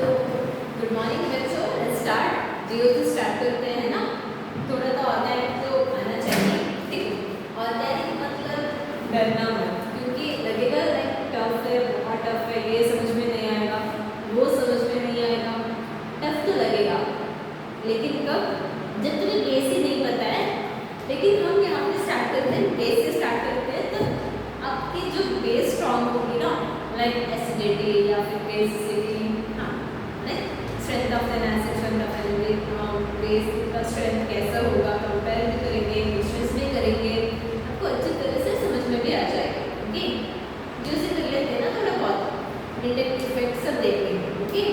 तो good morning बच्चों, let's start. जियो से स्टार्ट करते हैं ना। थोड़ा तो ऑर्गेनिक तो आना चाहिए, ठीक है। ऑर्गेनिक मतलब डरना मत, क्योंकि लगेगा लाइक टफ है, बहुत टफ है, ये समझ में नहीं आएगा, वो समझ में नहीं आएगा। टफ तो लगेगा, लेकिन कब? जब तुम्हें बेस ही नहीं पता है। लेकिन हम यहाँ पे स्टार्ट करते हैं, बेस से स्टार्ट करते हैं, तो आपकी जो बेस स्ट्रॉन्ग होगी ना, लाइक एसिडिटी या फिर बेसिसिटी, हाँ, strength of analysis, strength of analysis, base का स्ट्रेंथ कैसा होगा, कंपेयर भी करेंगे, डिस्टेंस भी करेंगे, आपको अच्छी तरह से समझ में भी आ जाएगा। ओके, जो से कर लेते हैं ना, थोड़ा बहुत इंडेक्स इफेक्ट सब देख लेंगे। ओके,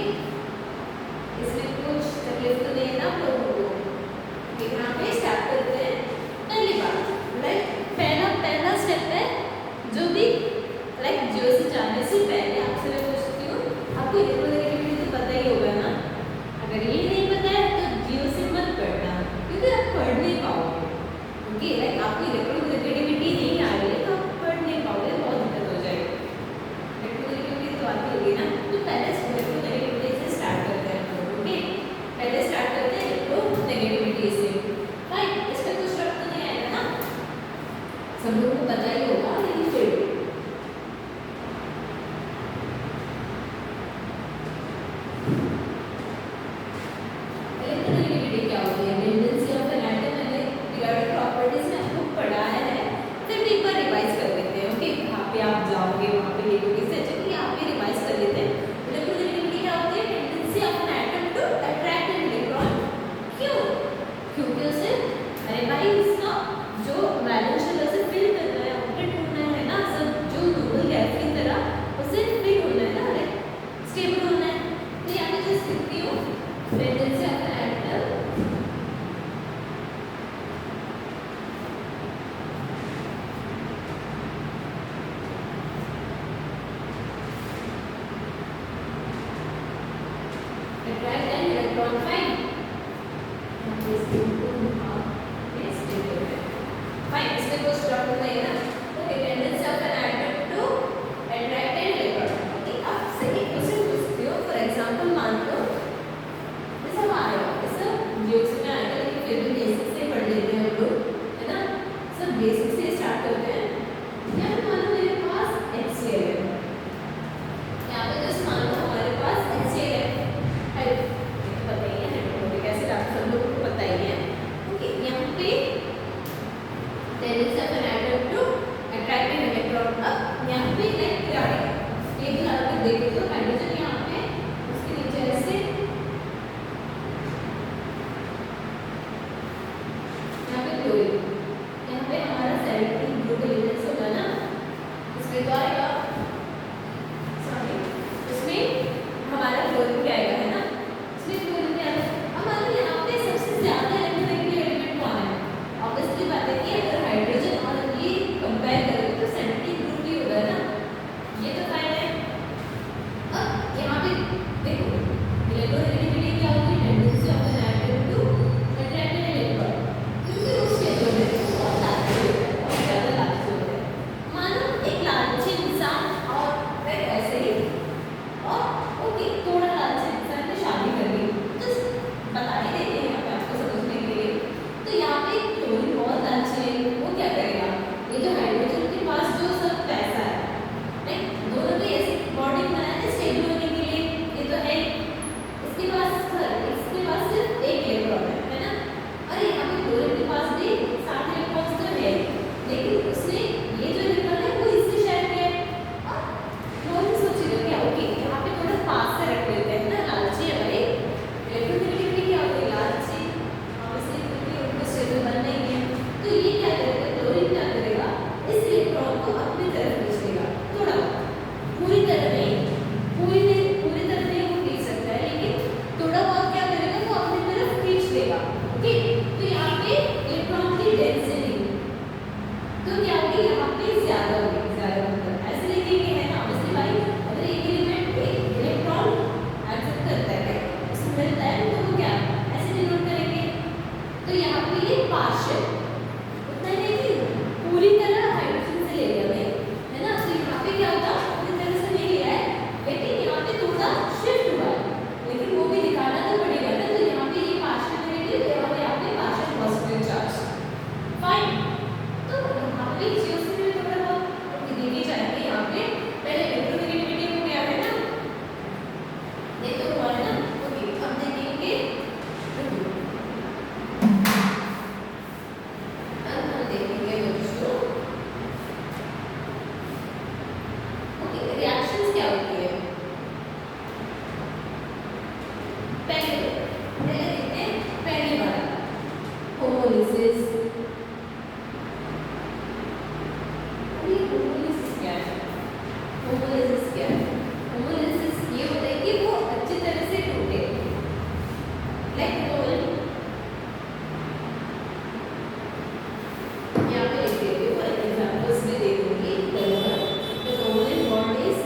इसमें कुछ तकलीफ तो नहीं है ना आप लोगों को। यहाँ पे स्टार्ट करते हैं। पहली बात, लाइक पहला स्टेप है, जो भी लाइक जियो से जाने से पहले आपसे मैं पूछती हूँ, आपको इलेक्ट्रोनेगेटिविटी तो पता ही होगा ना। अगर ये नहीं पता है तो जियो से मत पढ़ना, क्योंकि आप पढ़ नहीं पाओगे। ओके, लाइक आपको इलेक्ट्रोनेगेटिविटी नहीं आ रही है तो आप पढ़ नहीं पाओगे, बहुत दिक्कत हो जाएगी। इलेक्ट्रोनेगेटिविटी तो आती होगी ना, तो पहले इलेक्ट्रोनेगेटिविटी से स्टार्ट करते हैं। ओके, पहले स्टार्ट करते हैं इलेक्ट्रोनेगेटिविटी से। राइट, इसमें कुछ रख तो नहीं आएगा ना, सब लोगों को पता ही होगा, लेकिन फिर इलेक्ट्रोनेगेटिविटी क्या होती है? टेंडेंसी ऑफ एन एटम, मैंने पीरियोडिक प्रॉपर्टीज में आपको पढ़ाया है, फिर भी एक बार रिवाइज कर लेते हैं। ओके, वहाँ पे आप जाओगे, वहाँ पे लिखोगे, इससे अच्छा कि यहाँ पे रिवाइज कर लेते हैं। इलेक्ट्रोनेगेटिविटी क्या होती है? Tendency of an atom to attract an electron. क्यों? क्योंकि उसे, अरे भाई, इसका जो वैलेंस शेल से फिल करना है, ऑपरेट होना है ना, सब जो नॉर्मल गैस की तरह उसे फिल होना है ना, स्टेबल होना है। तो यहाँ पे जस्ट लिखती हूँ tendency of an atom attract an electron, fine. Fine, इसमें कोई स्टॉप नहीं है ना। Okay, tendency of an atom to attract an electron. Okay, आप सही क्वेश्चन पूछते हो। फॉर एग्जांपल मान लो जैसे हमारे ऐसा जियोग्राफी में आएगा, लेकिन फिर भी बेसिक से पढ़ लेते हैं हम लोग, है ना। सब बेसिक से स्टार्ट करते हैं। यहाँ पे मान लो मेरे पास HCl है, यहाँ पे जस्ट मान लो हमारे पास HCl है, पता ही है हाइड्रोक्लोरिक एसिड, आप सब लोगों को पता ही है। ओके, यहाँ पे टेंडेंसी ऑफ एन रिएक्शंस क्या होती है? पहले देखते हैं पहली बार होमोलिसिस। होमोलिसिस क्या है? होमोलिसिस क्या है? होमोलिसिस ये होता है कि वो अच्छी तरह से टूटे, लाइक यहाँ पे लिख देती हूँ, एग्जाम्पल्स भी दे दूंगी। The covalent bond is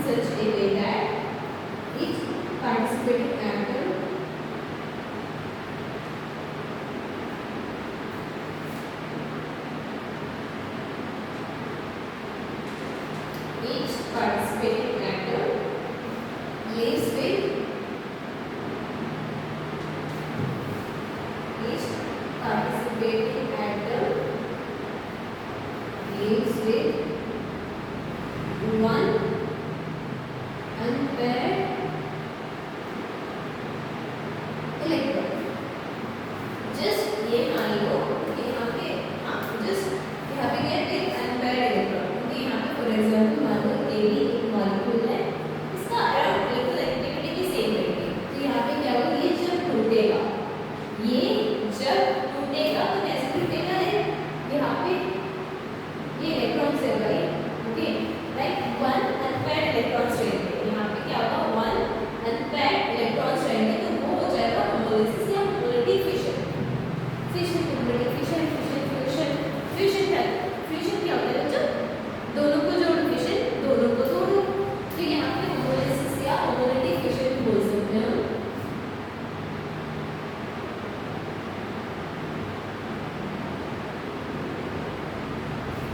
such a way that each participating atom leaves with each participating atom leaves with one unpaired electron. Just ये मान लो कि यहाँ पे जस्ट यहाँ पे क्या है? Unpaired electron. क्योंकि यहाँ पे फॉर एग्जांपल मान लो AB एक मॉलिक्यूल है, इसका अराउंड इलेक्ट्रोनेगेटिविटी भी सेम रहेगी। तो यहाँ पे क्या होगा? ये जब टूटेगा तो कैसे टूटेगा? है यहाँ पे ये इलेक्ट्रॉन से भाई, okay, like one unpaired electrons रहेंगे। यहाँ पे क्या होगा? वन अनपेयर्ड इलेक्ट्रॉन्स रहेंगे, तो वो हो जाएगा होमोलिसिस या मोलरिटी फिशन। फिशन क्या होता है बच्चों? दोनों को जोड़ो, फिशन दोनों को तोड़ो। तो यहाँ पे होमोलिसिस या होमोलिटिक फिशन बोल सकते हैं हम।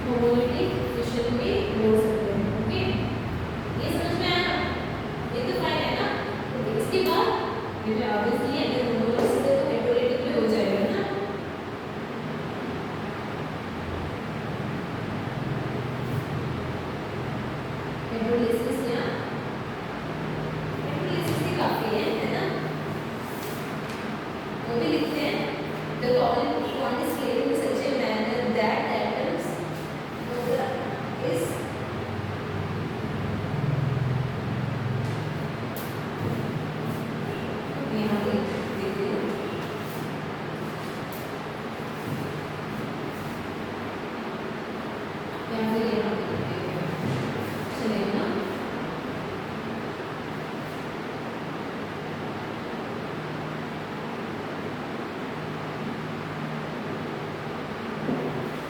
होमोलिटिक फिशन भी बोल सकते हैं, ओके। ये समझ में आया? ये तो फाइन है ना? ओके, इसके बाद ये ऑब्वियसली है, अगर होमोलिसिस है तो हेटेरोलिटिक भी हो जाएगा ना। हेटेरोलिसिस ही काफी है ना? वो भी लिखते हैं। The covalent bond is created in such a manner that atoms is यहाँ पे देखते हैं। यहाँ पे चलेगा ना?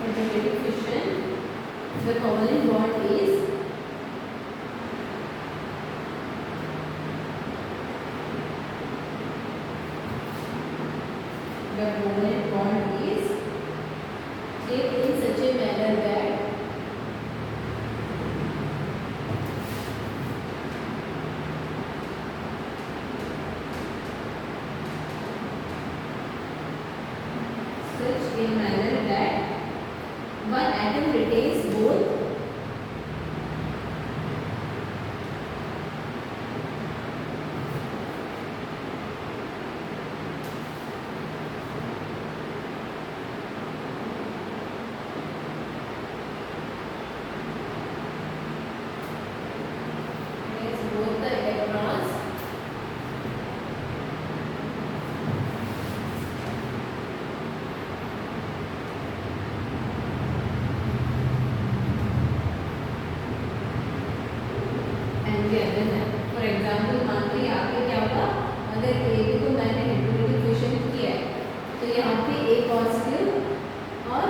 Heterolytic fission, the covalent bond is shaped in such a manner that one atom retains both the electrons and the other है। For example मान लो यहाँ पे क्या होगा? अगर AB को मैंने हेटेरोलिटिक फिशन किया है तो यहाँ पे A पॉजिटिव और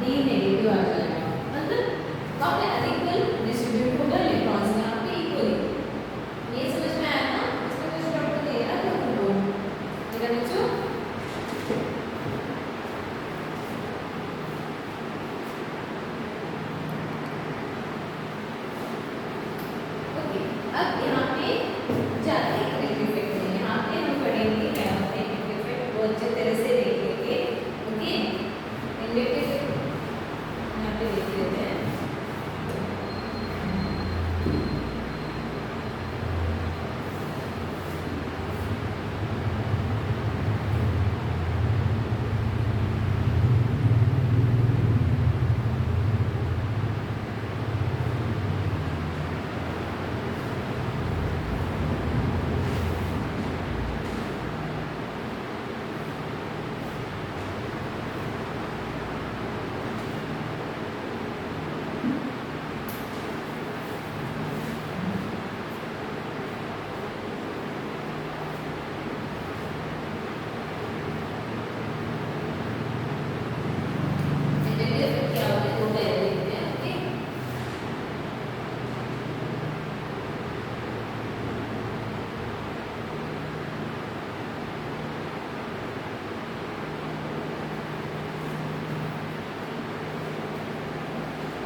D नेगेटिव आ जाएगा, मतलब वहाँ पे अनइक्वल डिस्ट्रीब्यूट होगा इलेक्ट्रॉन्स यहाँ पे इक्वली। ये समझ में आया ना? इसमें कुछ डाउट नहीं है ना? तो बोल ठीक है बच्चों। अब यहाँ पे जाते हैं इलेक्ट्रिक इफेक्ट में। यहाँ पे हम पढ़ेंगे क्या होते हैं इलेक्ट्रिक इफेक्ट, वो अच्छे तरह से देख लेंगे, okay.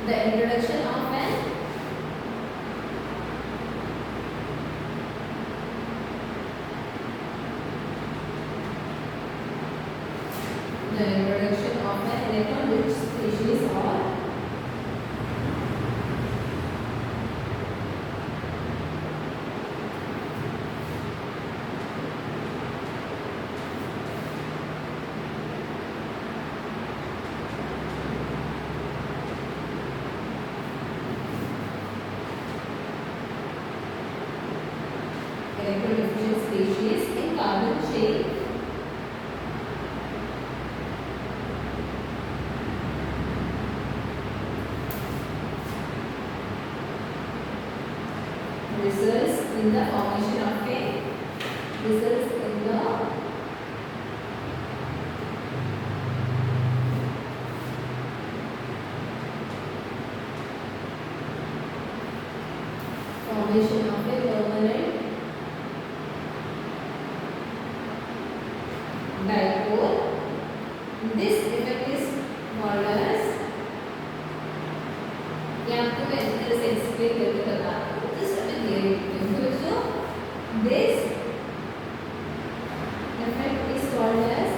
The introduction of an electron rich species or electron deficient species in carbon chain results in the formation of a results in the formation of a permanent dipole. This effect is called as, ये आपको मैं इस तरह से explain करके बता रही हूँ, just a bit here. So this effect is called as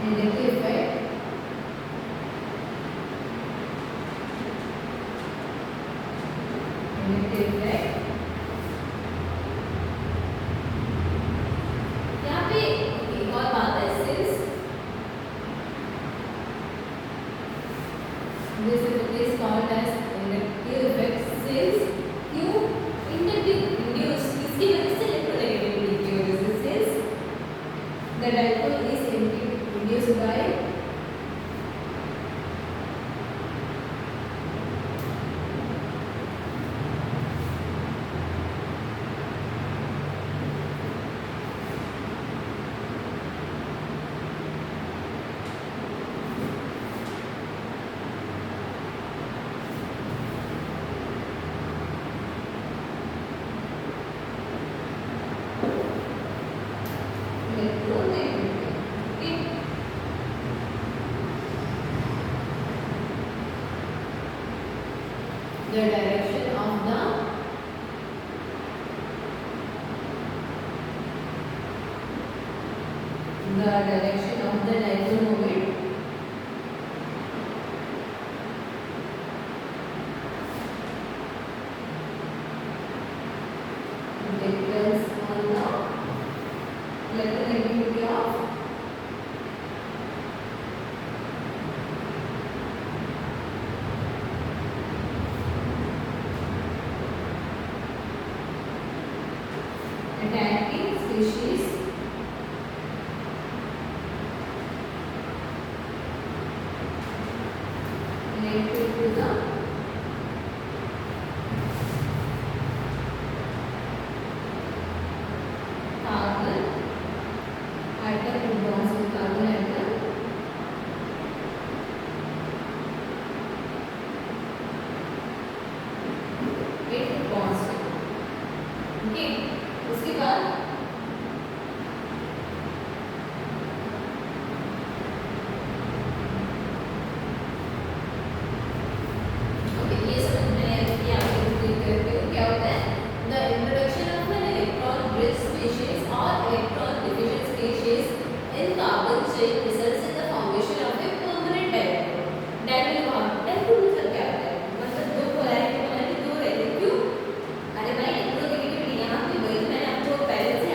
negative effect. Negative effect. यहाँ पे एक और बात है, since this effect is called as inductive effect, since you induce इसकी वजह से electronegativity की वजह से, since the dipole is induced by the direction of the dipole moment depends on the electronegativity of attacking species related to the carbon atom with bonds with carbon atom with bonds. Okay, उसके बाद ये समझ में आया कि आगे click करके क्या होता है, the introduction of an electron rich species or electron deficient species in carbon chain results in the formation of a permanent dipole. Dipole मतलब क्या होता है, मतलब दो पोलैरिटी दो रहते हैं, क्यों? अरे भाई इलेक्ट्रोनेगेटिविटी यहाँ पे वही मैंने आपको पहले से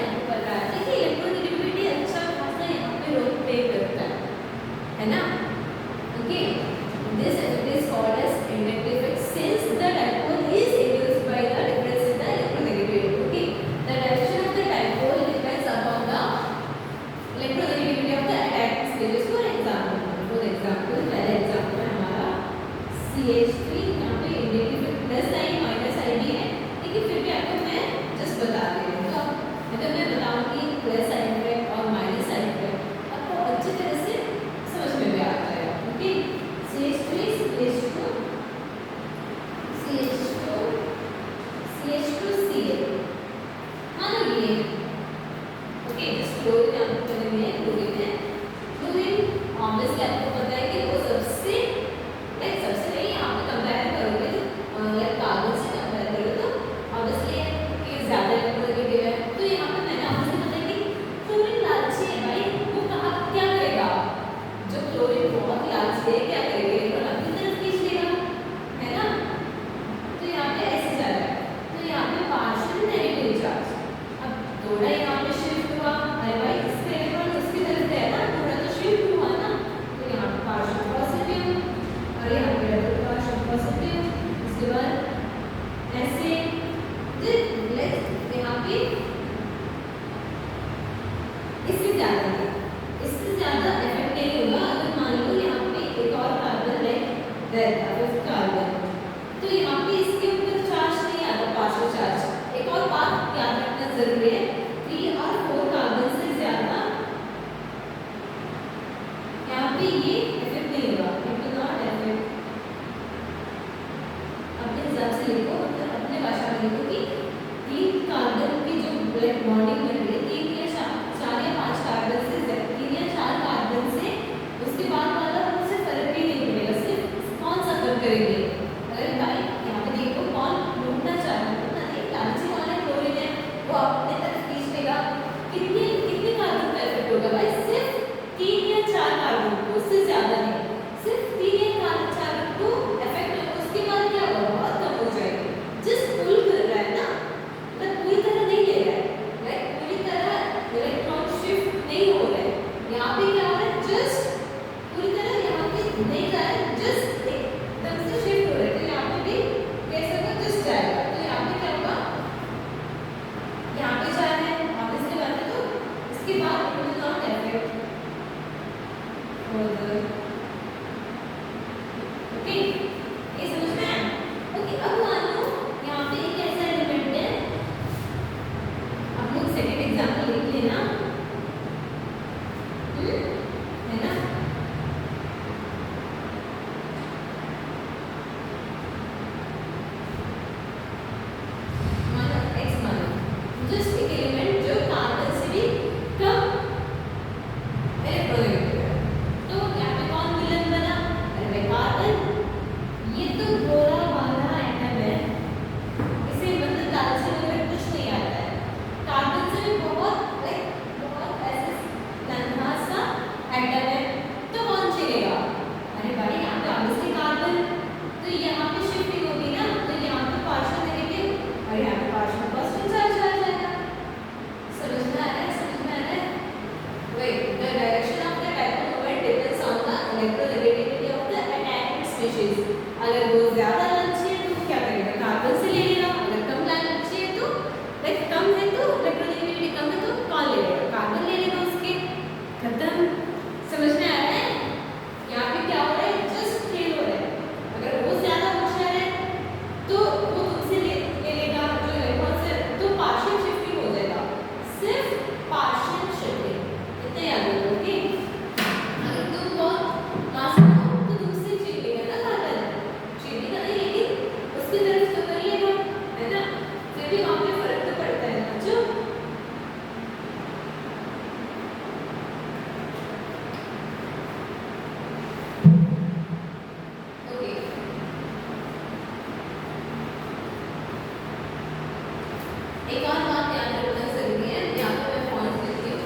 एक और बात ध्यान रखना जरूरी है, यहाँ पे मैं पॉइंट देती हूँ,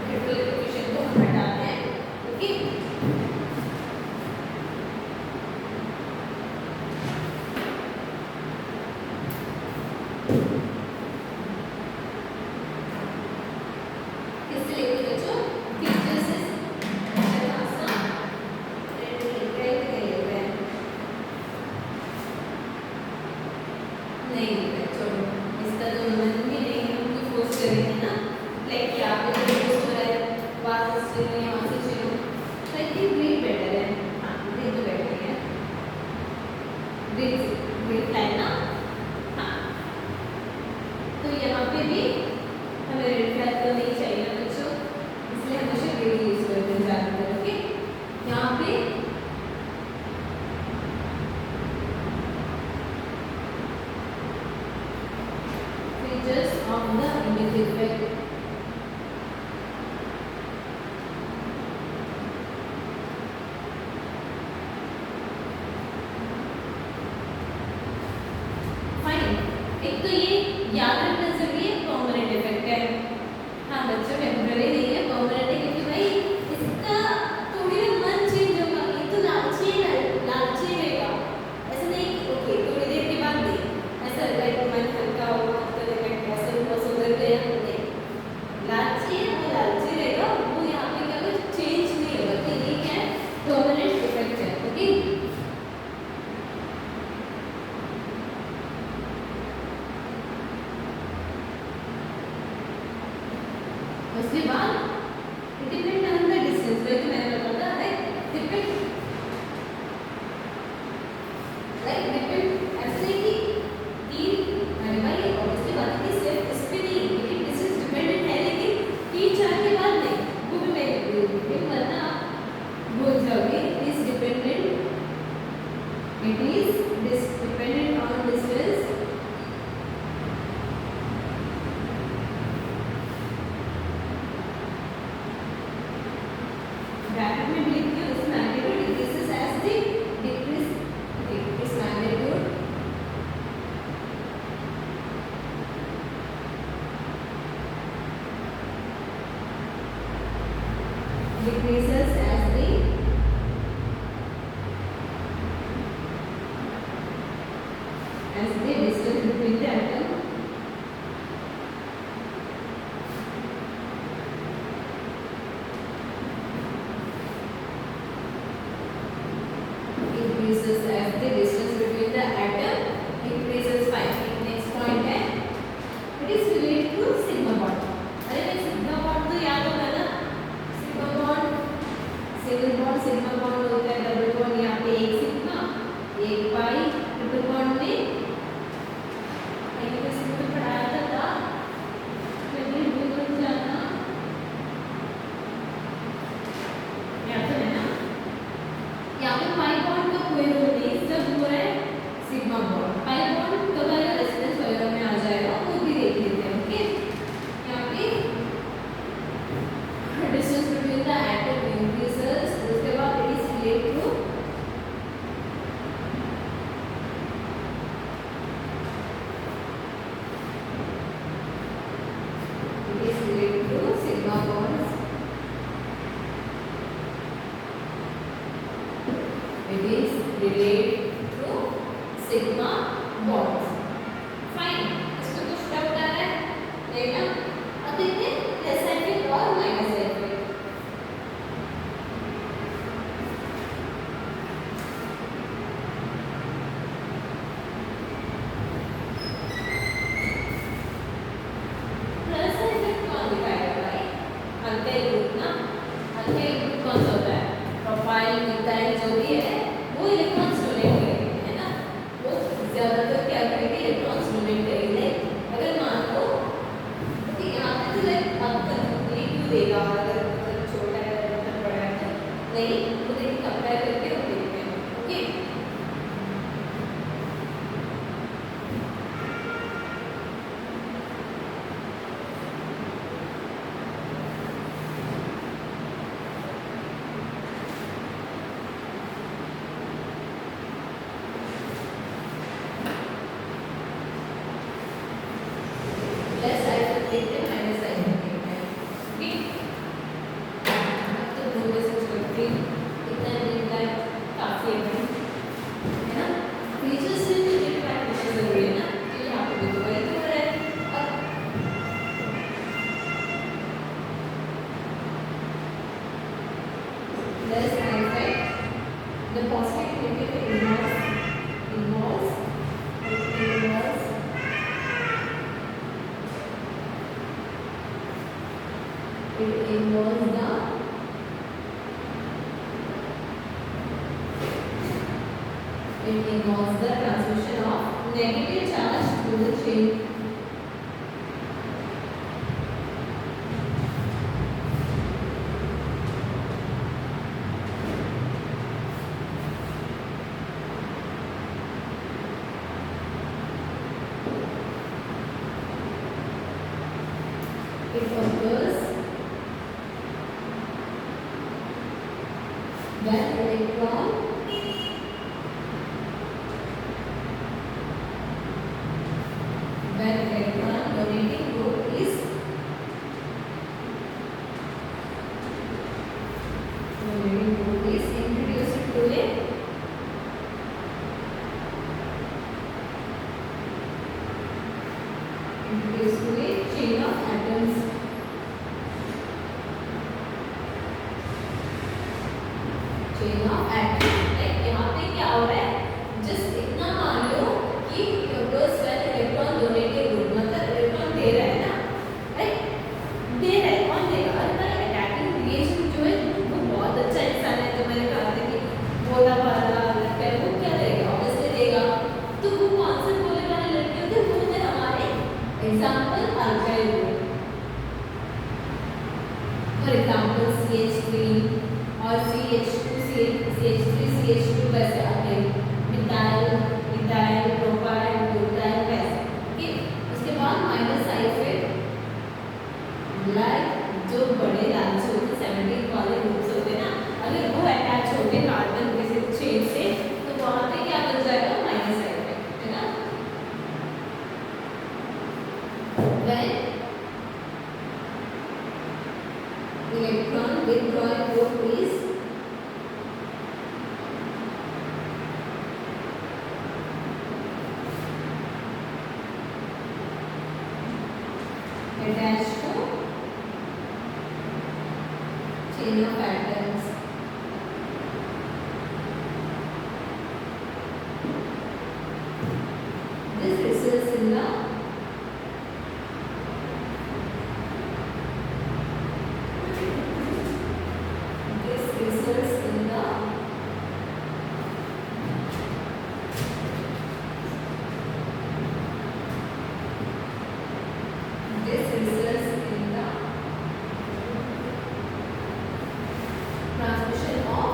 हेट्रोलिफिकेशन को हम हटाते हैं, ओके। किससे लेके बच्चों, फीचर से नहीं छोड़ो, इसका तो मन भी नहीं है, हम तो फोर्स करेंगे ना, लाइक यहाँ पे तो फोर्स हो रहा है, वापस से यहाँ से चलो, तो आई थिंक ग्रीन बेटर है, हाँ ग्रीन तो बेटर है, ग्रीन ग्रीन लाइन ना, हाँ। तो यहाँ पे भी हमें रेड फ्लैग तो नहीं चाहिए बच्चों, इसलिए हमेशा ग्रीन यूज करते हैं ज़्यादातर, ओके। यहाँ पे features of the image effect. Fine. एक तो ये याद रखना जरूरी है, परमानेंट इफेक्ट है। हाँ बच्चों, टेम्पररी नहीं है, परमानेंट है, क्योंकि भाई इसका थोड़ी ना मन चेंज होगा, ये तो लालची रहेगा, ऐसा नहीं कि ओके थोड़ी देर के बाद नहीं, ऐसा लाइक मन हल्का होगा, ऐसे बस उधर गया नहीं, लालची है वो लालची रहेगा, वो यहाँ पे क्या कुछ चेंज नहीं होगा, तो ये क्या है, परमानेंट इफेक्ट है, ओके। उसके बाद it depend on the distance, like मैंने बताया राइट, डिपेंड ऐसे नहीं कि तीन, अरे भाई ऑब्वियसली बात है कि सिर्फ इस पे नहीं, लेकिन डिस्टेंस डिपेंडेंट है, लेकिन 3-4 के बाद नहीं, वो भी मैं वरना भूल जाओगे, it is dependent on distance, bracket में भी लिखती हूँ, इस magnitude decreases as the decrease magnitude decreases as the distance between the atom increases, as the distance between the atom increases. Fine. Next point है, it is related to sigma bond. अरे भाई sigma bond तो याद होगा ना, sigma bond, single bond sigma bond होता है, double bond यहाँ पे एक सिग्मा एक पाई, ट्रिपल बॉन्ड में एक सिग्मा पढ़ाया था, कभी भूल जाना, याद है ना, यहाँ पे पाई बॉन्ड का कोई रोल नहीं, सब हो रहा है सिग्मा बॉन्ड, पाई बॉन्ड कब आएगा, रेजोनेंस वगैरह में आ जाएगा, वो भी देख लेते हैं, ओके। यहाँ पे distance between the atom increases, उसके बाद it is related to sigma bonds, it is related to sigma bonds. Fine. इसको कुछ डाउट आ रहा है, नहीं ना? अब देखते हैं प्लस इफेक्ट और माइनस इफेक्ट। प्लस इफेक्ट कौन दिखाएगा भाई? अल्काइल ग्रुप ना, अल्काइल ग्रुप कौन सा होता है? प्रोपाइल, मिथाइल जो भी है वो इलेक्ट्रॉन्स डोनेट करेंगे, है ना, वो ज्यादातर क्या करेंगे, इलेक्ट्रॉन्स डोनेट करेंगे। अगर मान लो कि यहाँ पे तो लाइक अब कंप्लीट क्यों देगा, अगर मतलब छोटा है मतलब बड़ा है तो नहीं, तो देखिए कंपेयर करके हम देखते हैं, ओके। देखते हैं, माइनस साइन देखते हैं। ठीक, तो दो में से करते इतना निकला काफी है ना। नीचे से नीचे प्रैक्टिस जरूरी है ना, तो यहाँ पे भी तो वही तो हो रहा है। अब let's identify the positive negative involves it involves the transmission of negative charge through the chain. It occurs when electron donating group is introduced to a chain of atoms. Chain of atoms. Like यहाँ पे क्या हो रहा है, just इतना मान लो कि occurs when electron donating group, मतलब इलेक्ट्रॉन दे रहा है ना, राइट, दे रहा है, कौन देगा? अरे भाई अटैकिंग रिएक्शन जो है वो बहुत अच्छा इंसान है, जो मैंने कहा था कि बोला वाला लगता है, वो क्या देगा? ऑब्वियसली देगा। तो वो कौन से बोले वाले लड़के होते हैं? वो होते हैं हमारे example alkyl group, for example CH3 और CH2 CH3 CH2 वैसे आते हैं, मिथाइल प्रोपाइल ब्यूटाइल वैसे। ठीक, उसके बाद माइनस साइड पे लाइक जो बड़े लाइंस होते हैं 17 वाले ग्रुप्स होते हैं ना, अगर वो अटैच होते कार्बन किसी चेन से तो वहां पे क्या बन जाएगा? माइनस साइड पे, है ना। When electron withdrawing group is attached to chain of atoms, this results in the transmission of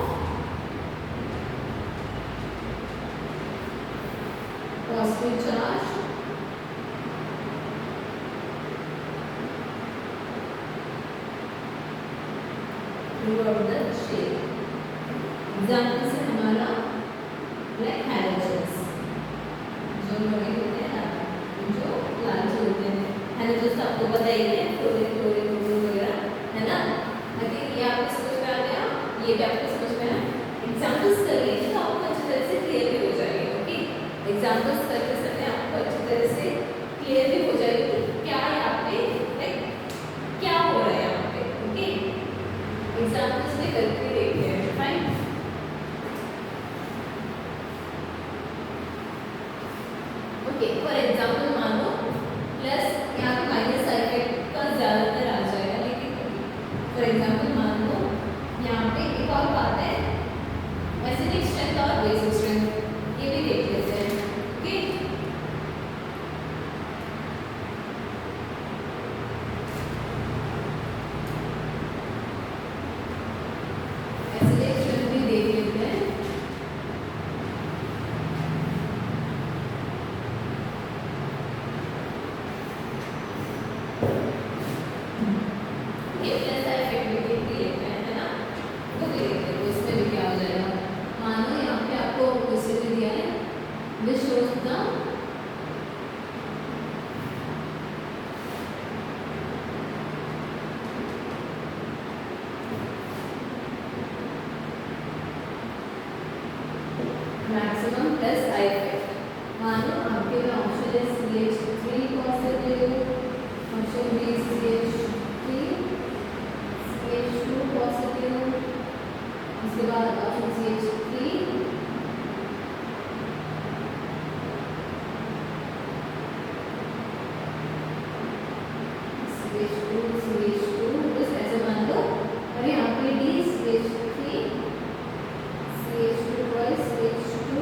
positive charge throughout the chain. Example से हमारा लाइक हैलोजन्स, जो बड़े होते हैं ना, जो लाल होते हैं हैलोजन्स, आपको पता ही है, क्लोरीन वगैरह, है ना। अगर ये आपको समझ में आ गया, ये भी आपको समझ में आया, एग्जाम्पल्स कर लीजिए तो आपको अच्छी तरह से क्लियर भी हो जाएगी। ओके, एग्जाम्पल्स करते समय आपको अच्छी तरह से क्लियर भी हो जाएगी कि क्या यहाँ पे क्या हो रहा है यहाँ पे। ओके, एग्जाम्पल्स में करके देखते हैं। फाइन, ओके, फॉर एग्जाम्पल मानो प्लस यहाँ पे माइनस इफेक्ट का ज़्यादातर आ जाएगा, लेकिन फॉर एग्जाम्पल मान लो यहाँ पे एक और CH3 positive, option B CH3 CH2 positive, उसके बाद ऑप्शन CH3 CH2 बस ऐसे मान लो। और यहाँ पे D CH3 CH2 CH2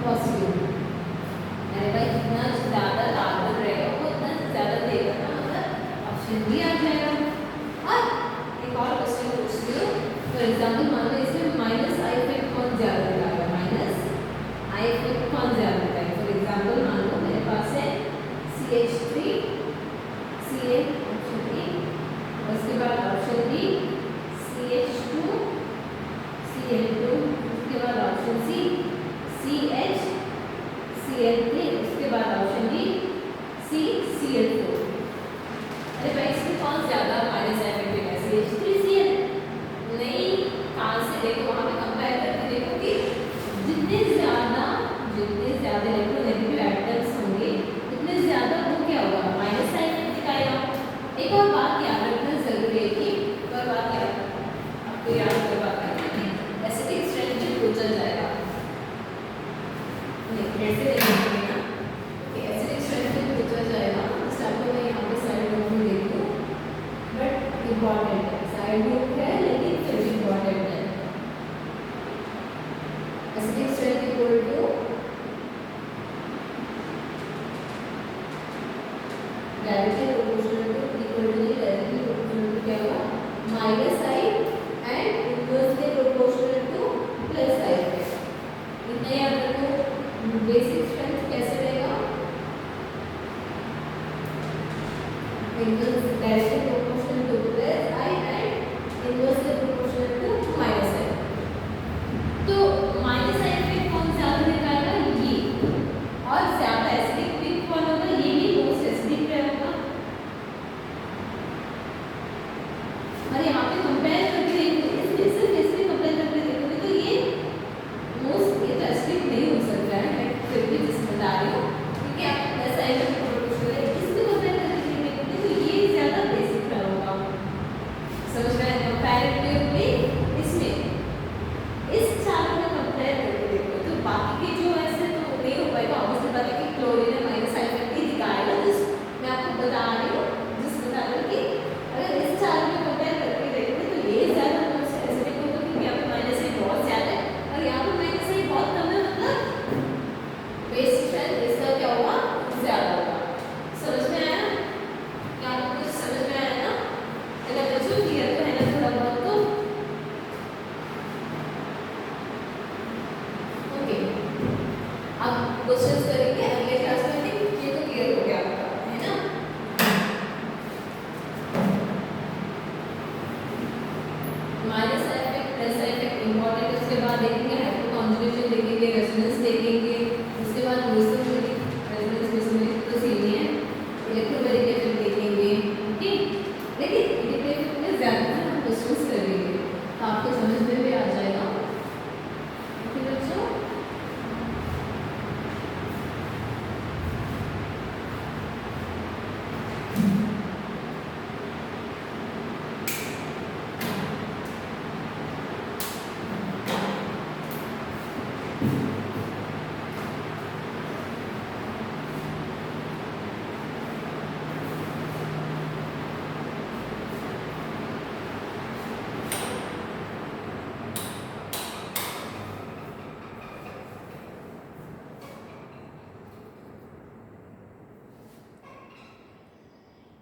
positive. अरे भाई जितना ज़्यादा कार्बन रहेगा वो उतना ज़्यादा देगा ना, मतलब ऑप्शन बी आ जाएगा। और एक और क्वेश्चन पूछती हूँ। फॉर एग्जाम्पल मान लो इसमें माइनस आई इफेक्ट कौन ज़्यादा लगाएगा, माइनस आई इफेक्ट कौन ज़्यादा लगाएगा। फॉर एग्जाम्पल मान लो मेरे पास है CH3 CA ऑप्शन बी, उसके बाद ऑप्शन बी CH2 CL2, उसके बाद ऑप्शन सी CH CL3, उसके बाद ऑप्शन डी C CL4। अरे भाई इसमें कौन ज़्यादा माइनस इफेक्ट है, CH3 CL? नहीं, कहाँ से देखो, वहाँ पे कंपेयर करके देखो कि जितने ज़्यादा इलेक्ट्रोनेगेटिव एटम्स होंगे उतने ज़्यादा वो क्या होगा, माइनस साइन दिखाएगा। एक और बात याद रखना जरूरी है कि एक और बात याद आपको याद करवाना है, एसिडिक स्ट्रेंथ भी पूछा जाएगा। नहीं ऐसे नहीं लिखेंगे ना, कि एसिडिक स्ट्रेंथ भी पूछा जाएगा। बस आपको मैं यहाँ पे साइड नोट में लिख दूँ, बट इम्पॉर्टेंट है, साइड नोट है लेकिन फिर भी इम्पॉर्टेंट है। Acidic strength equal to directly proportional to equal to directly proportional to क्या होगा, minus I and inversely proportional to plus I. इतना याद रखो। बेसिक स्ट्रेंथ कैसे रहेगा, directly proportional to plus I and inversely